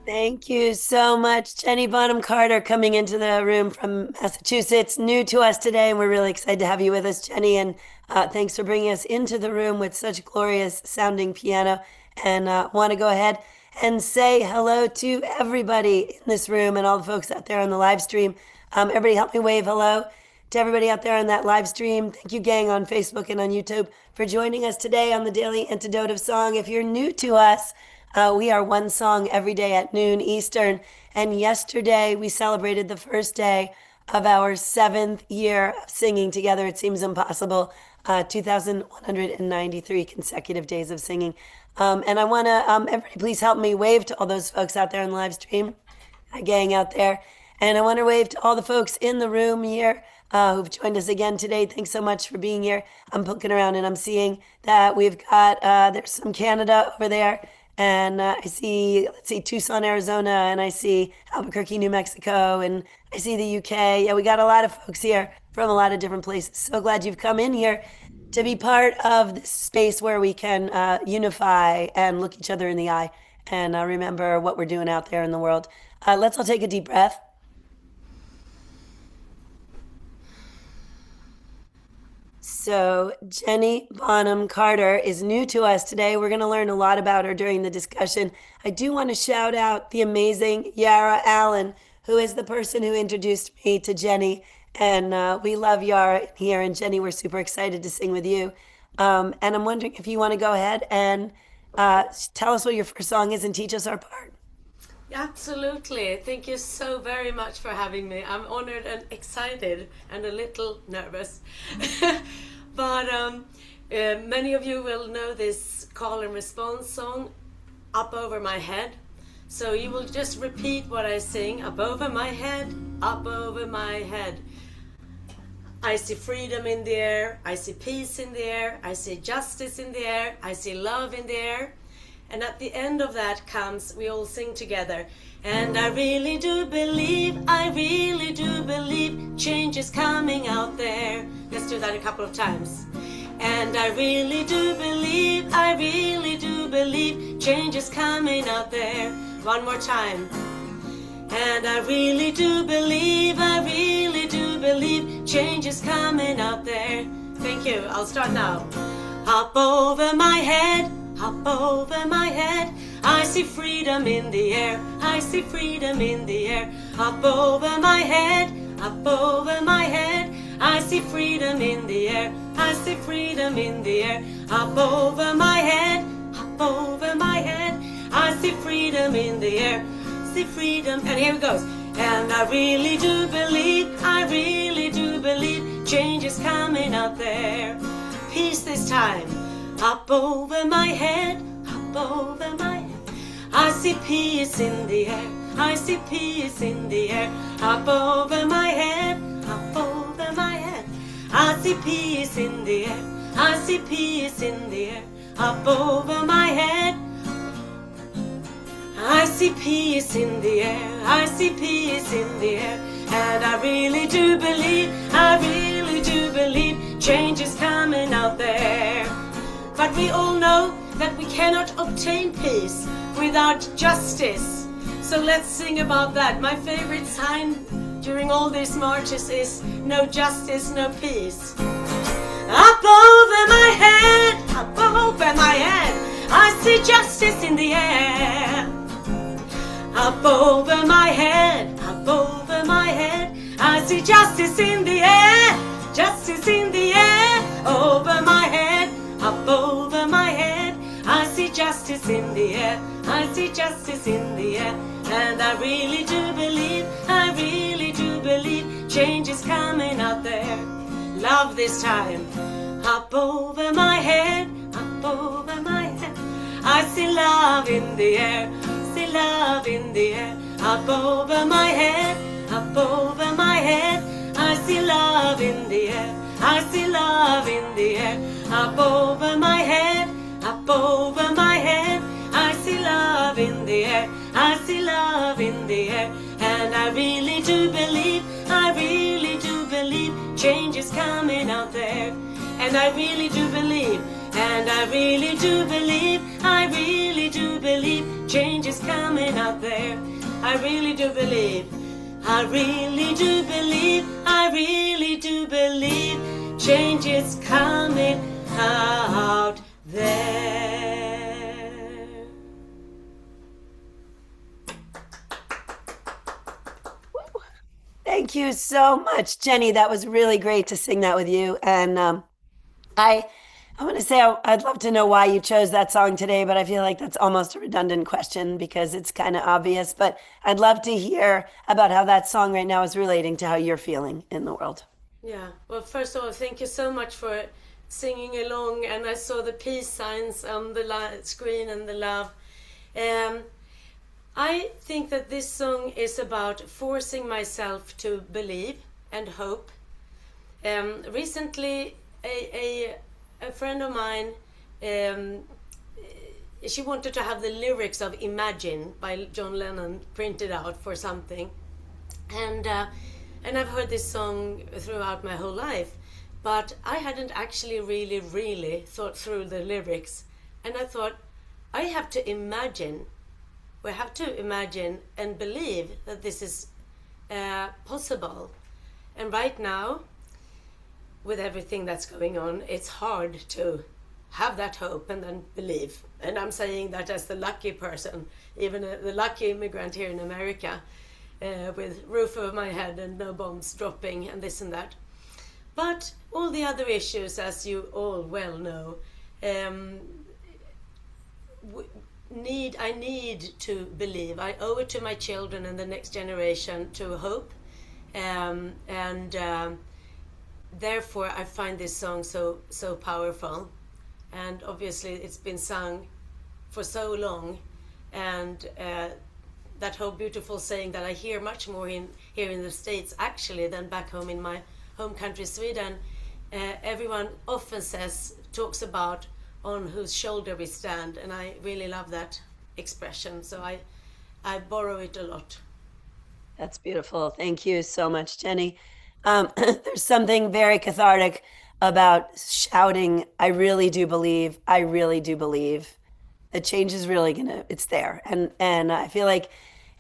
Thank you so much, Jenny Bonham-Carter, coming into the room from Massachusetts, new to us today, and we're really excited to have you with us, Jenny. And thanks for bringing us into the room with such glorious sounding piano. And want to go ahead and say hello to everybody in this room and all the folks out there on the live stream. Everybody, help me wave hello to everybody out there on that live stream. Thank you, gang, on Facebook and on YouTube for joining us today on the Daily Antidote of Song. If you're new to us, we are one song every day at noon Eastern. And yesterday we celebrated the first day of our 7th year of singing together. It seems impossible. 2,193 consecutive days of singing. And I want to, everybody, please help me wave to all those folks out there on the live stream, gang out there. And I want to wave to all the folks in the room here who've joined us again today. Thanks so much for being here. I'm poking around and I'm seeing that we've got, there's some Canada over there. And I see, let's see, Tucson, Arizona, and I see Albuquerque, New Mexico, and I see the UK. Yeah, we got a lot of folks here from a lot of different places. So glad you've come in here to be part of this space where we can unify and look each other in the eye and remember what we're doing out there in the world. Let's all take a deep breath. So, Jenny Bonham-Carter is new to us today. We're going to learn a lot about her during the discussion. I do want to shout out the amazing Yara Allen, who is the person who introduced me to Jenny. And we love Yara here. And Jenny, we're super excited to sing with you. And I'm wondering if you want to go ahead and tell us what your first song is and teach us our part. Absolutely. Thank you so very much for having me. I'm honored and excited and a little nervous. But many of you will know this call and response song, Up Over My Head. So you will just repeat what I sing, up over my head, up over my head. I see freedom in the air, I see peace in the air, I see justice in the air, I see love in the air. And at the end of that comes, we all sing together. And I really do believe, change is coming out there. Let's do that a couple of times. And I really do believe, change is coming out there. One more time. And I really do believe, change is coming out there. Thank you. I'll start now. Up over my head, up over my head, I see freedom in the air, I see freedom in the air. Up over my head, up over my head, I see freedom in the air, I see freedom in the air. Up over my head, up over my head, I see freedom in the air, see freedom. And here it goes. And I really do believe, change is coming out there. Peace this time. Up over my head, up over my head, I see peace in the air, I see peace in the air. Up over my head, up over my head, I see peace in the air, I see peace in the air. Up over my head, I see peace in the air, I see peace in the air. And I really do believe, change is coming out there. But we all know that we cannot obtain peace without justice. So let's sing about that. My favorite sign during all these marches is no justice, no peace. Up over my head, up over my head, I see justice in the air. Up over my head, up over my head, I see justice in the air, justice in the air. Over my head, up over my head, I see justice in the air, I see justice in the air. And I really do believe, change is coming out there. Love this time. Up over my head, up over my head, I see love in the air, see love in the air. Up over my head, up over my head, I see love in the air, I see love in the air. Up over my head, up over my head, I see love in the air, I see love in the air. And I really do believe, change is coming out there. And I really do believe, and I really do believe, I really do believe change is coming out there. I really do believe. I really do believe. I really do believe change is coming out there. Thank you so much, Jenny. That was really great to sing that with you. And I, I want to say I'd love to know why you chose that song today, but I feel like that's almost a redundant question because it's kind of obvious. But I'd love to hear about how that song right now is relating to how you're feeling in the world. Yeah, well, first of all, thank you so much for singing along. And I saw the peace signs on the screen and the love. Um, I think that this song is about forcing myself to believe and hope. Recently, a friend of mine, um, she wanted to have the lyrics of Imagine by John Lennon printed out for something. And I've heard this song throughout my whole life, but I hadn't actually really thought through the lyrics. And I thought, I have to imagine, we have to imagine and believe that this is possible. And right now, with everything that's going on, it's hard to have that hope and then believe. And I'm saying that as the lucky person, even the lucky immigrant here in America, with roof over my head and no bombs dropping and this and that. But all the other issues, as you all well know, I need to believe. I owe it to my children and the next generation to hope, and therefore I find this song so powerful. And obviously it's been sung for so long, and that whole beautiful saying that I hear much more here in the States actually than back home in my home country Sweden. Everyone often talks about on whose shoulder we stand, and I really love that expression, so I borrow it a lot. That's beautiful. Thank you so much, Jenny. There's something very cathartic about shouting, I really do believe, I really do believe. The change is really it's there. And I feel like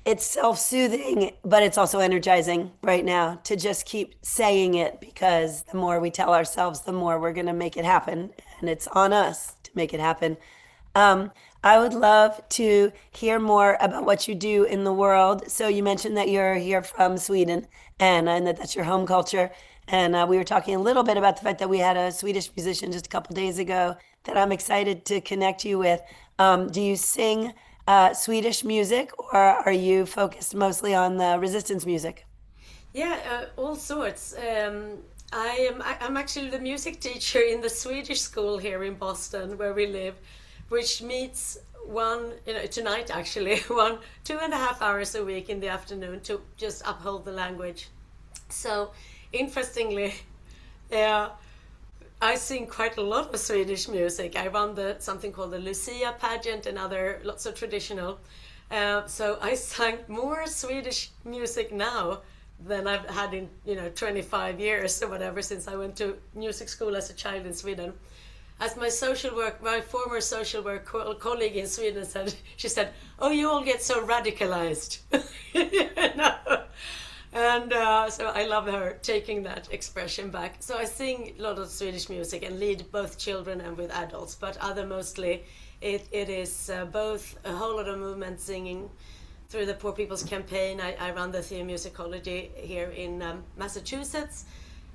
it's self-soothing, but it's also energizing right now to just keep saying it because the more we tell ourselves, the more we're going to make it happen. And it's on us to make it happen. I would love to hear more about what you do in the world. So you mentioned that you're here from Sweden and that that's your home culture. And we were talking a little bit about the fact that we had a Swedish musician just a couple days ago that I'm excited to connect you with. Do you sing Swedish music, or are you focused mostly on the resistance music? Yeah, all sorts. I'm actually the music teacher in the Swedish school here in Boston, where we live, which meets tonight actually, 2.5 hours a week in the afternoon to just uphold the language. So, interestingly, I sing quite a lot of Swedish music. I run something called the Lucia pageant and lots of traditional. So I sang more Swedish music now than I've had in 25 years or whatever, since I went to music school as a child in Sweden. As my former social work colleague in Sweden said, she said, "Oh, you all get so radicalized." And so I love her taking that expression back. So I sing a lot of Swedish music and lead both children and with adults, but mostly it is both a whole lot of movement singing through the Poor People's Campaign. I run the Theatre Musicology here in Massachusetts,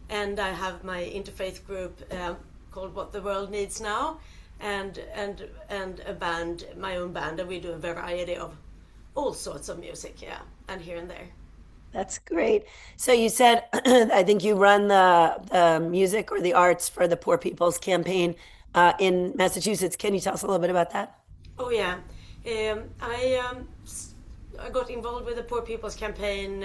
and I have my interfaith group called What the World Needs Now, and a band, my own band, and we do a variety of all sorts of music, and here and there. That's great. So you said, I think you run the music or the arts for the Poor People's Campaign in Massachusetts. Can you tell us a little bit about that? Oh yeah, I got involved with the Poor People's Campaign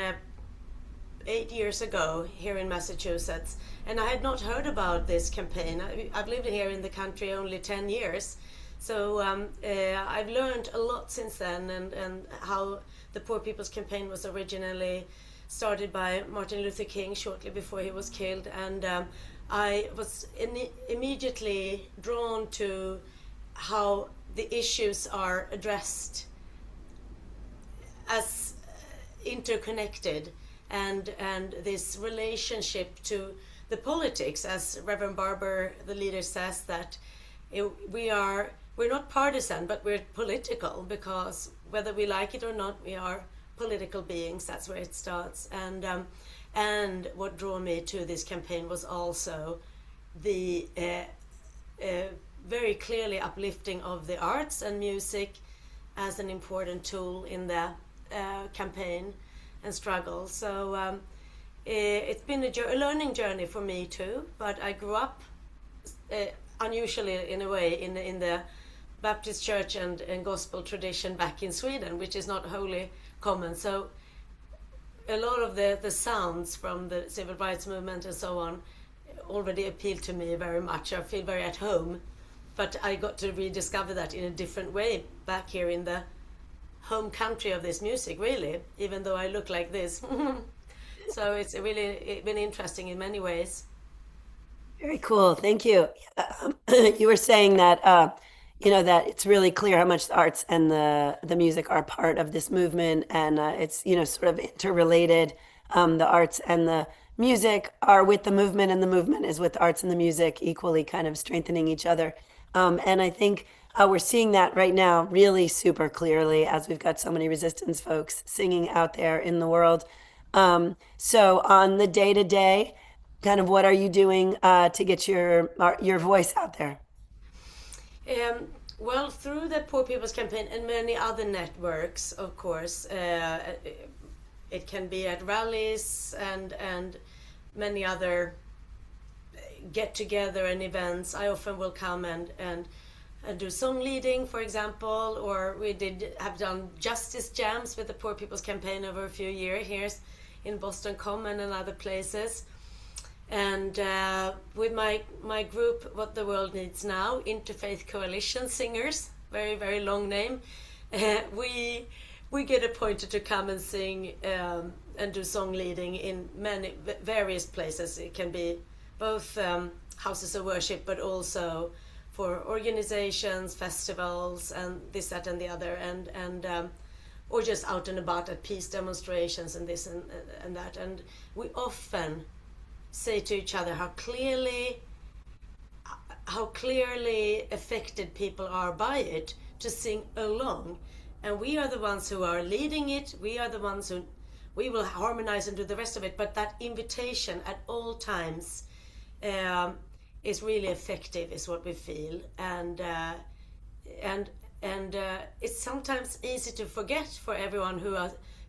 8 years ago here in Massachusetts, and I had not heard about this campaign. I've lived here in the country only 10 years, so I've learned a lot since then, and how the Poor People's Campaign was originally started by Martin Luther King shortly before he was killed, and I was immediately drawn to how the issues are addressed as interconnected, and this relationship to the politics, as Reverend Barber, the leader, says, that we're not partisan, but we're political, because whether we like it or not, we are political beings. That's where it starts. And what drew me to this campaign was also the very clearly uplifting of the arts and music as an important tool in the campaign and struggle. So it's been a learning journey for me too. But I grew up unusually, in a way, in the Baptist church and gospel tradition back in Sweden, which is not wholly common. So a lot of the sounds from the civil rights movement and so on already appealed to me very much. I feel very at home, but I got to rediscover that in a different way back here in the home country of this music, really, even though I look like this. So it's really been interesting in many ways. Very cool. Thank you. You were saying that that it's really clear how much the arts and the music are part of this movement, and it's sort of interrelated. The arts and the music are with the movement, and the movement is with the arts and the music, equally kind of strengthening each other. And I think we're seeing that right now really super clearly, as we've got so many resistance folks singing out there in the world. So on the day to day, kind of what are you doing to get your voice out there? Well, through the Poor People's Campaign and many other networks, of course, it can be at rallies and many other get together and events. I often will come and do song leading, for example, or we have done justice jams with the Poor People's Campaign over a few years here in Boston Common and other places. And with my group, What the World Needs Now, Interfaith Coalition Singers, very, very long name, we get appointed to come and sing and do song leading in many various places. It can be both houses of worship, but also for organizations, festivals, and this, that, and the other, and or just out and about at peace demonstrations and this and that. And we often say to each other how clearly affected people are by it, to sing along. And we are the ones who are leading it. We are the ones who we will harmonize and do the rest of it. But that invitation at all times is really effective, is what we feel. And it's sometimes easy to forget for everyone who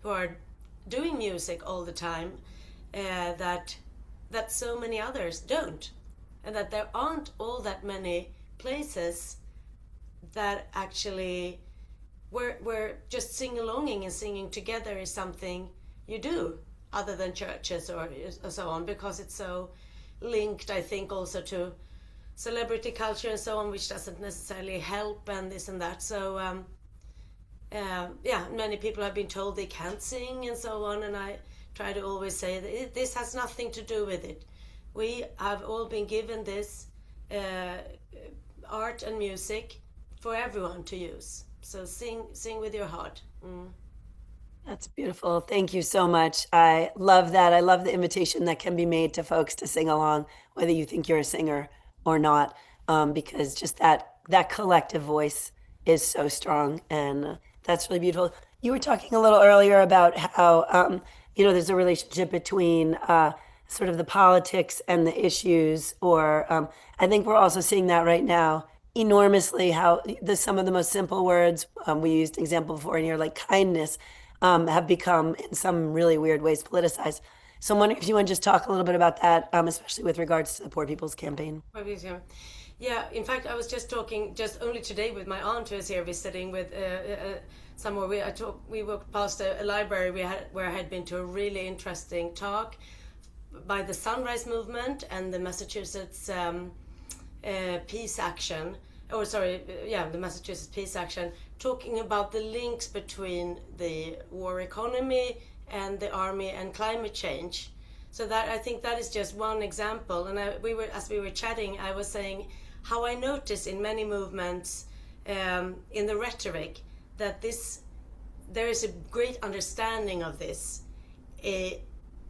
are doing music all the time that so many others don't, and that there aren't all that many places that actually where just sing-alonging and singing together is something you do, other than churches or so on, because it's so linked, I think, also to celebrity culture and so on, which doesn't necessarily help, and this and that. So many people have been told they can't sing and so on, and I try to always say that this has nothing to do with it. We have all been given this art and music for everyone to use. So sing with your heart. That's beautiful. Thank you so much. I love that. I love the invitation that can be made to folks to sing along, whether you think you're a singer or not, because just that collective voice is so strong, and that's really beautiful. You were talking a little earlier about how there's a relationship between sort of the politics and the issues, or I think we're also seeing that right now enormously, how some of the most simple words, we used an example before in here, like kindness, have become in some really weird ways politicized. So I'm wondering if you want to just talk a little bit about that, especially with regards to the Poor People's Campaign. Yeah, in fact, I was just talking just only today with my aunt, who is here visiting with somewhere. We walked past a library where I had been to a really interesting talk by the Sunrise Movement and the Massachusetts Peace Action, the Massachusetts Peace Action, talking about the links between the war economy and the army and climate change. So that, I think that is just one example. And as we were chatting, I was saying how I notice in many movements in the rhetoric that there is a great understanding of this,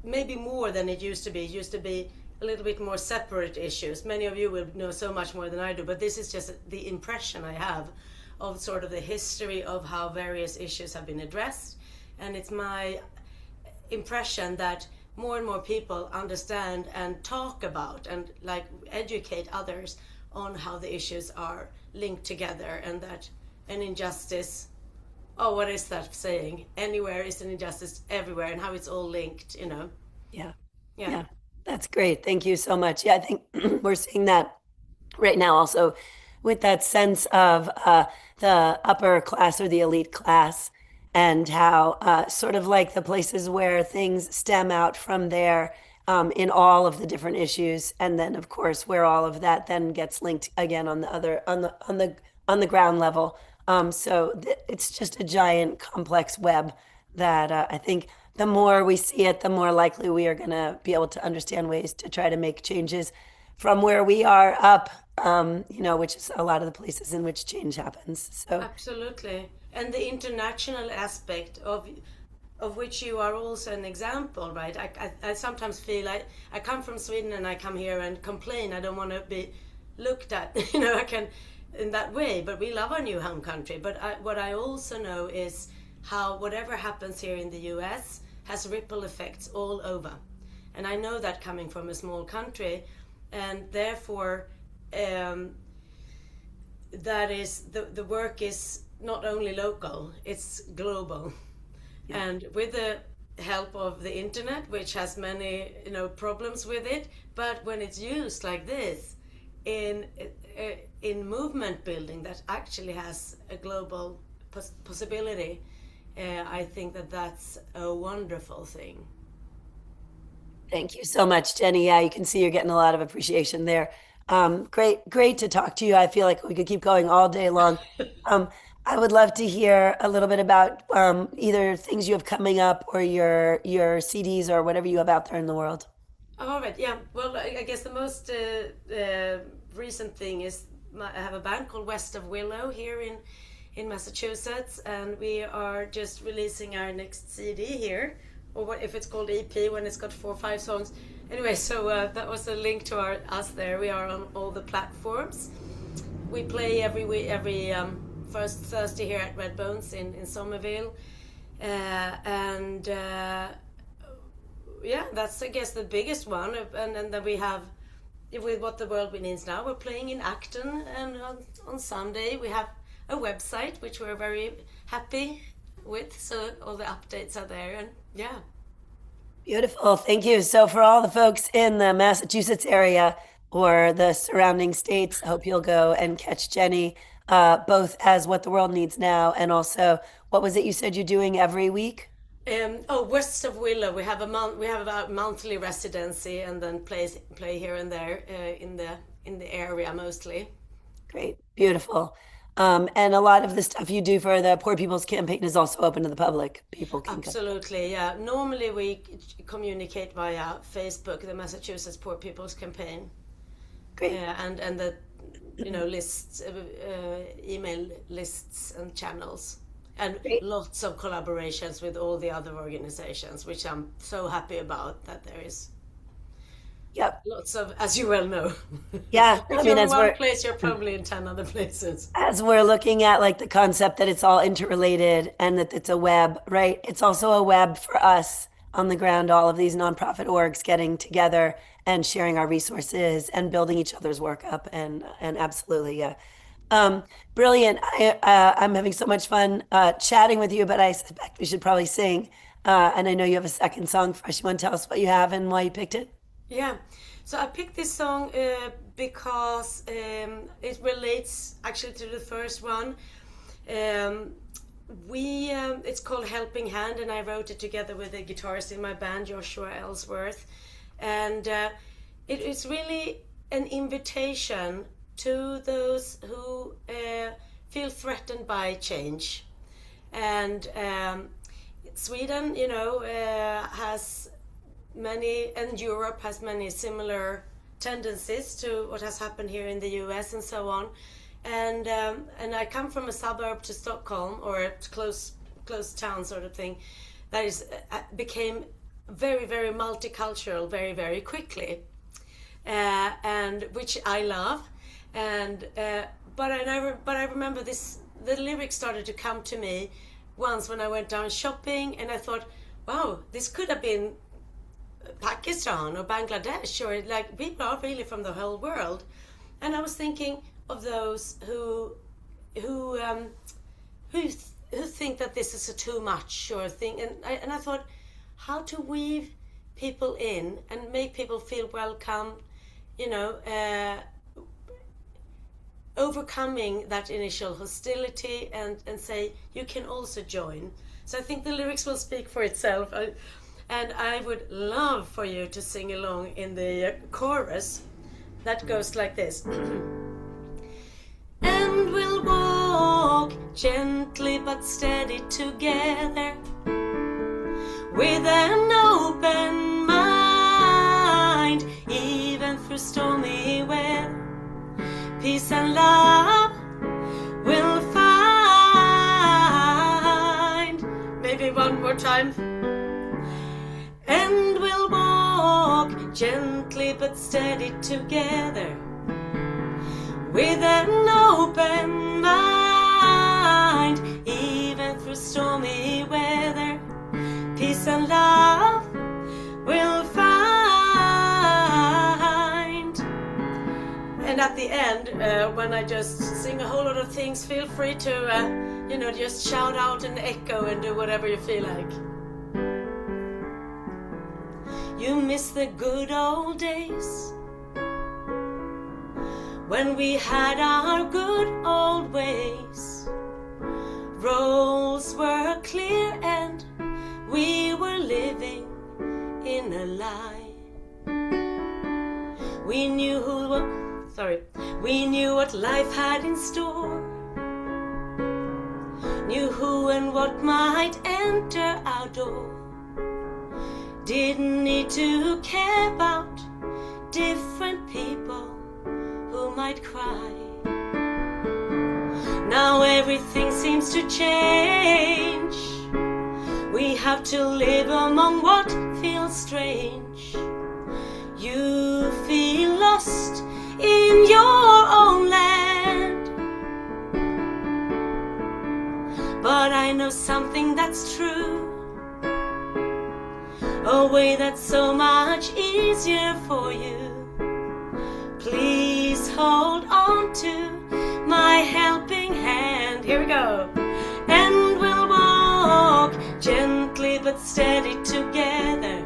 maybe more than it used to be. It used to be a little bit more separate issues. Many of you will know so much more than I do, but this is just the impression I have of sort of the history of how various issues have been addressed. And it's my impression that more and more people understand and talk about and like educate others on how the issues are linked together, and that an injustice, oh, what is that saying? Anywhere is an injustice everywhere, and how it's all linked, you know? Yeah. Yeah. Yeah. That's great. Thank you so much. Yeah, I think we're seeing that right now also with that sense of the upper class or the elite class, and how sort of like the places where things stem out from there, in all of the different issues, and then of course where all of that then gets linked again on the other on the ground level. It's just a giant complex web that I think the more we see it, the more likely we are going to be able to understand ways to try to make changes from where we are up, which is a lot of the places in which change happens. So, Absolutely. And the international aspect of which you are also an example, right? I sometimes feel I come from Sweden and I come here and complain. I don't want to be looked at, I can in that way, but we love our new home country. But what I also know is how whatever happens here in the US has ripple effects all over. And I know that coming from a small country, and therefore that is the work is not only local, it's global. Yeah. And with the help of the internet, which has many problems with it, but when it's used like this in movement building that actually has a global possibility, I think that's a wonderful thing. Thank you so much, Jenny. Yeah, you can see you're getting a lot of appreciation there. Great to talk to you. I feel like we could keep going all day long. I would love to hear a little bit about either things you have coming up or your CDs or whatever you have out there in the world. All right, yeah. Well, I guess the most recent thing is I have a band called West of Willow here in Massachusetts, and we are just releasing our next CD here, or what if it's called EP when it's got 4 or 5 songs. Anyway, so that was a link to us there. We are on all the platforms. We play every first Thursday here at Red Bones in Somerville, and yeah, that's I guess the biggest one. And then we have with What the World Needs Now. We're playing in Acton, and on Sunday we have a website which we're very happy with. So all the updates are there, and yeah. Beautiful. Thank you. So for all the folks in the Massachusetts area or the surrounding states, I hope you'll go and catch Jenny, both as What the World Needs Now and also, what was it you said you're doing every week? West of Willow, we have a monthly residency, and then play here and there in the area mostly. Great, beautiful. And a lot of the stuff you do for the Poor People's Campaign is also open to the public. People can Absolutely, yeah. Normally we communicate via Facebook, the Massachusetts Poor People's Campaign. Great. And the lists, email lists and channels. And Great. Lots of collaborations with all the other organizations, which I'm so happy about that there is. Yep. Lots of, as you well know. Yeah. If you're in one place, you're probably in 10 other places. As we're looking at like the concept that it's all interrelated and that it's a web, right? It's also a web for us on the ground, all of these nonprofit orgs getting together and sharing our resources and building each other's work up. And absolutely, yeah. Brilliant. I'm having so much fun chatting with you, but I suspect we should probably sing. And I know you have a second song for us. You want to tell us what you have and why you picked it? Yeah, so I picked this song because it relates actually to the first one. It's called Helping Hand, and I wrote it together with a guitarist in my band, Joshua Ellsworth. And it's really an invitation to those who feel threatened by change. And Sweden, has many, and Europe has many similar tendencies to what has happened here in the US and so on. and I come from a suburb to Stockholm, or a close town sort of thing, that is became very, very multicultural very, very quickly, and which I love. And but I remember this. The lyrics started to come to me once when I went down shopping, and I thought, wow, this could have been Pakistan or Bangladesh, or like people are really from the whole world. And I was thinking of those who think that this is a too much or thing, and I thought, how to weave people in and make people feel welcome, overcoming that initial hostility, and say you can also join. So I think the lyrics will speak for itself, and I would love for you to sing along in the chorus that goes like this. And we'll walk gently but steady together, with an open mind, even through stormy weather. Peace and love we'll find. Maybe one more time. And we'll walk gently but steady together, with an open mind, even through stormy weather. Peace and love we'll find. And at the end, when I just sing a whole lot of things, feel free to, just shout out and echo and do whatever you feel like. You miss the good old days, when we had our good old ways. Roads were clear and we were living in a lie. We knew what life had in store, knew who and what might enter our door. Didn't need to care about different people who might cry. Now everything seems to change. We have to live among what feels strange. You feel lost in your own land, but I know something that's true, a way that's so much easier for you. Please hold on to my helping hand. Here we go. And we'll walk gently but steady together,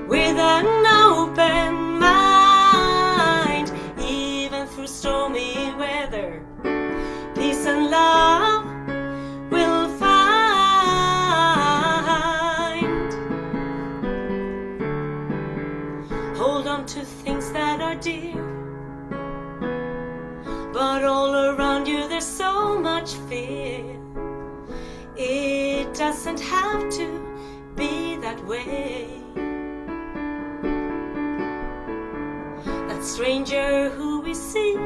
with an open mind, even through stormy weather. Peace and love we'll find. Hold on to things that are dear, but all around you there's so much fear. It doesn't have to be that way. That stranger who we see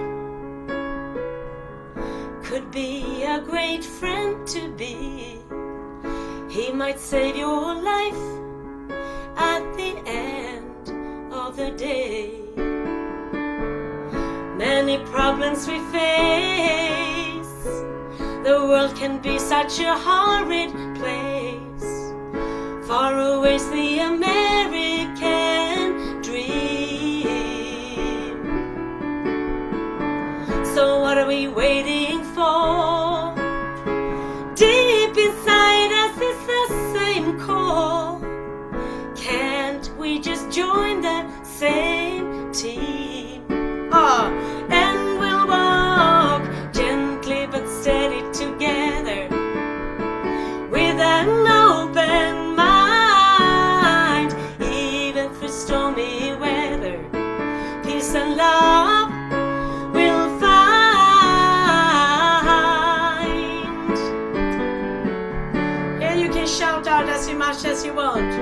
could be a great friend to be. He might save your life at the end of the day. Many problems we face, the world can be such a horrid place. Far away's the American dream. So what are we waiting for? Deep inside us is the same call. Can't we just join the same team? And we'll walk gently but steady together, with an open mind, even through stormy weather. Peace and love we'll find. And you can shout out as much as you want.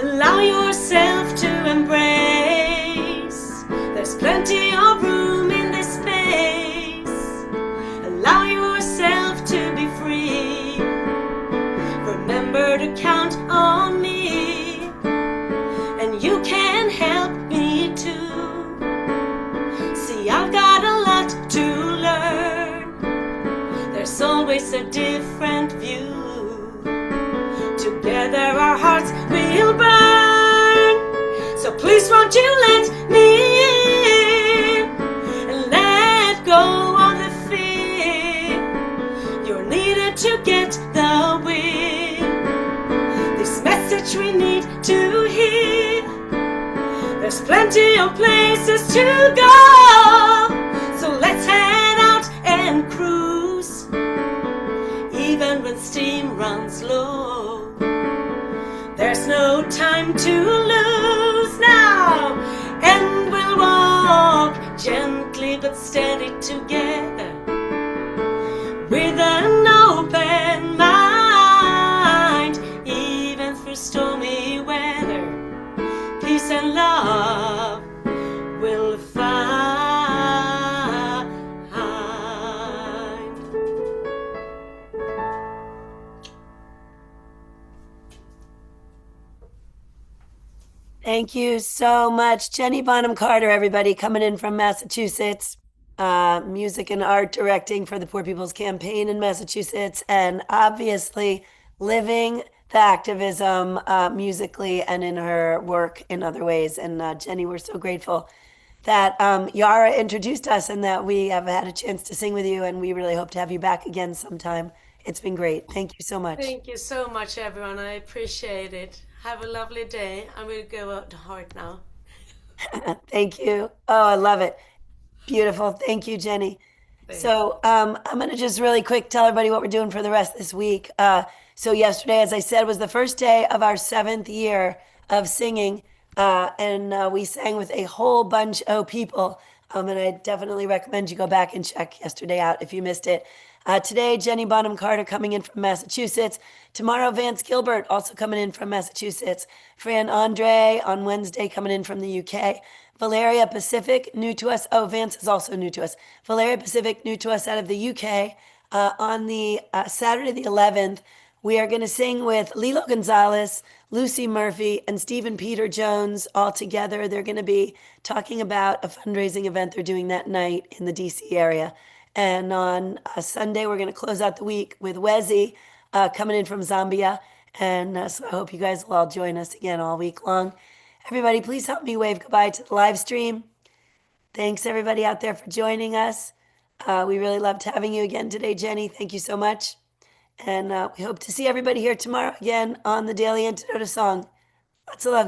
Allow yourself to embrace. There's plenty of room in this space. Allow yourself to be free. Remember to count on me, and you can help me too. See, I've got a lot to learn. There's always a different view. Together our hearts will burn. So please won't you let me in and let go of the fear. You're needed to get the wind. This message we need to hear. There's plenty of places to go. So let's head out and cruise. Even when steam runs low, there's no time to lose now. And we'll walk gently but steady together, with an open mind, even through stormy weather. Peace and love will find. Thank you so much. Jenny Bonham-Carter, everybody, coming in from Massachusetts. Music and art directing for the Poor People's Campaign in Massachusetts, and obviously living the activism musically and in her work in other ways. And Jenny, we're so grateful that Yara introduced us and that we have had a chance to sing with you, and we really hope to have you back again sometime. It's been great. Thank you so much. Thank you so much, everyone. I appreciate it. Have a lovely day. I'm going to go out to heart now. Thank you. Oh, I love it. Beautiful. Thank you, Jenny. So I'm going to just really quick tell everybody what we're doing for the rest of this week. So yesterday, as I said, was the first day of our 7th year of singing, and we sang with a whole bunch of people. And I definitely recommend you go back and check yesterday out if you missed it. Today, Jenny Bonham-Carter coming in from Massachusetts. Tomorrow, Vance Gilbert also coming in from Massachusetts. Fran Andre on Wednesday coming in from the UK. Valeria Pacific, new to us. Oh, Vance is also new to us. Valeria Pacific, new to us out of the UK. On the Saturday the 11th, we are going to sing with Lilo Gonzalez, Lucy Murphy, and Stephen Peter Jones all together. They're going to be talking about a fundraising event they're doing that night in the DC area. And on Sunday, we're going to close out the week with Wezi coming in from Zambia. And so I hope you guys will all join us again all week long. Everybody, please help me wave goodbye to the live stream. Thanks, everybody out there for joining us. We really loved having you again today, Jenny. Thank you so much. And we hope to see everybody here tomorrow again on the Daily Antidote Song. Lots of love.